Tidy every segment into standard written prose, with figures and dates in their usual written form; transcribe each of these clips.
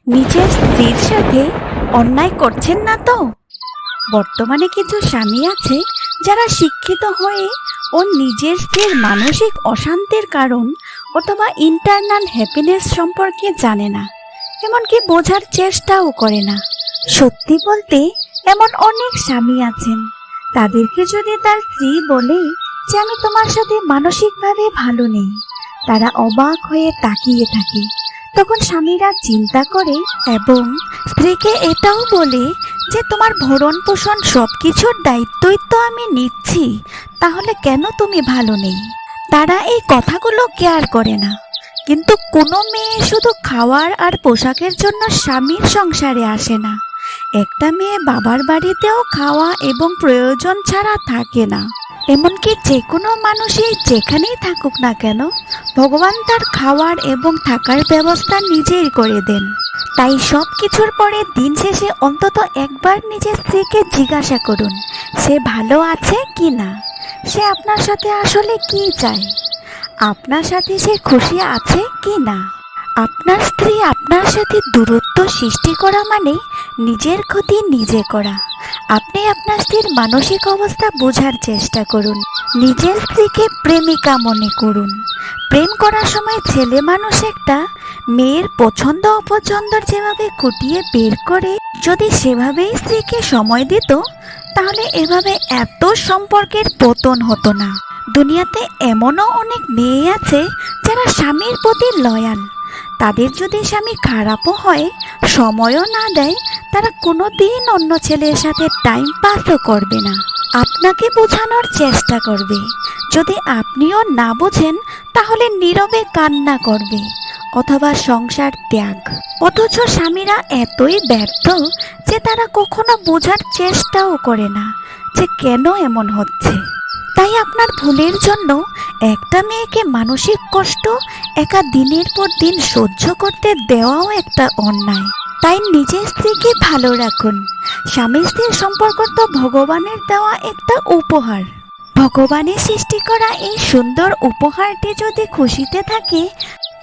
নিজের স্ত্রীর সাথে অন্যায় করছেন না তো? বর্তমানে কিছু স্বামী আছে যারা শিক্ষিত হয়ে ও নিজের স্ত্রীর মানসিক অশান্তির কারণ অথবা ইন্টারনাল হ্যাপিনেস সম্পর্কে জানে না, এমনকি বোঝার চেষ্টাও করে না। সত্যি বলতে এমন অনেক স্বামী আছেন, তাদেরকে যদি তার স্ত্রী বলে যে আমি তোমার সাথে মানসিকভাবে ভালো নেই, তারা অবাক হয়ে তাকিয়ে থাকে। তখন স্বামীরা চিন্তা করে এবং স্ত্রীকে এটাও বলে যে তোমার ভরণ পোষণ সবকিছুর দায়িত্বই তো আমি নিচ্ছি, তাহলে কেন তুমি ভালো নেই? তারা এই কথাগুলো কেয়ার করে না। কিন্তু কোনো মেয়ে শুধু খাওয়ার আর পোশাকের জন্য স্বামীর সংসারে আসে না। একটা মেয়ে বাবার বাড়িতেও খাওয়া এবং প্রয়োজন ছাড়া থাকে না। এমনকি যে কোনো মানুষই যেখানেই থাকুক না কেন, ভগবান তার খাওয়ার এবং থাকার ব্যবস্থা নিজেই করে দেন। তাই সব কিছুর পরে দিন শেষে অন্তত একবার নিজের স্ত্রীকে জিজ্ঞাসা করুন সে ভালো আছে কি না, সে আপনার সাথে আসলে কি চায়, আপনার সাথে সে খুশি আছে কি না। আপনার স্ত্রী আপনার সাথে দূরত্ব সৃষ্টি করা মানে নিজের ক্ষতি নিজে করা। আপনি আপনার স্ত্রীর মানসিক অবস্থা বোঝার চেষ্টা করুন। নিজের স্ত্রীকে প্রেমিকা মনে করুন। প্রেম করার সময় ছেলে মানুষ একটা মেয়ের পছন্দ অপছন্দর যেভাবে খুঁটিয়ে বের করে যদি সেভাবেই স্ত্রীকে সময় দিত, তাহলে এভাবে এত সম্পর্কের পতন হতো না। দুনিয়াতে এমনও অনেক মেয়ে আছে যারা স্বামীর প্রতি লয়াল। তাদের যদি স্বামী খারাপও হয়, সময়ও না দেয়, তারা কোনো দিন অন্য ছেলের সাথে টাইম পাসও করবে না, আপনাকে বোঝানোর চেষ্টা করবে। যদি আপনিও না বোঝেন তাহলে নীরবে কান্না করবে অথবা সংসার ত্যাগ। অথচ স্বামীরা এতই ব্যর্থ যে তারা কখনো বোঝার চেষ্টাও করে না যে কেন এমন হচ্ছে। তাই আপনার ভুলের জন্য একটা মেয়েকে মানসিক কষ্ট একা দিনের পর দিন সহ্য করতে দেওয়াও একটা অন্যায়। তাই নিজের স্ত্রীকে ভালো রাখুন। স্বামী স্ত্রীর সম্পর্ক তো ভগবানের দেওয়া একটা উপহার। ভগবানের সৃষ্টি করা এই সুন্দর উপহারটি যদি খুশিতে থাকে,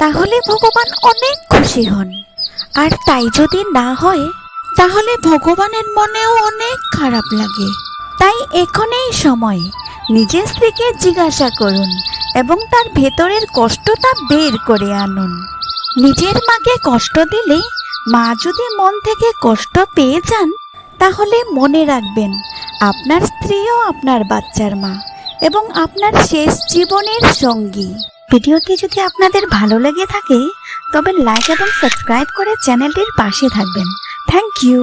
তাহলে ভগবান অনেক খুশি হন। আর তাই যদি না হয়, তাহলে ভগবানের মনেও অনেক খারাপ লাগে। তাই এখনই সময় নিজের স্ত্রীকে জিজ্ঞাসা করুন এবং তার ভেতরের কষ্টটা বের করে আনুন। নিজের মাকে কষ্ট দিলে মা যদি মন থেকে কষ্ট পেয়ে যান, তাহলে মনে রাখবেন আপনার স্ত্রীও আপনার বাচ্চার মা এবং আপনার শেষ জীবনের সঙ্গী। ভিডিওটি যদি আপনাদের ভালো লেগে থাকে তবে লাইক এবং সাবস্ক্রাইব করে চ্যানেলটির পাশে থাকবেন। Thank you.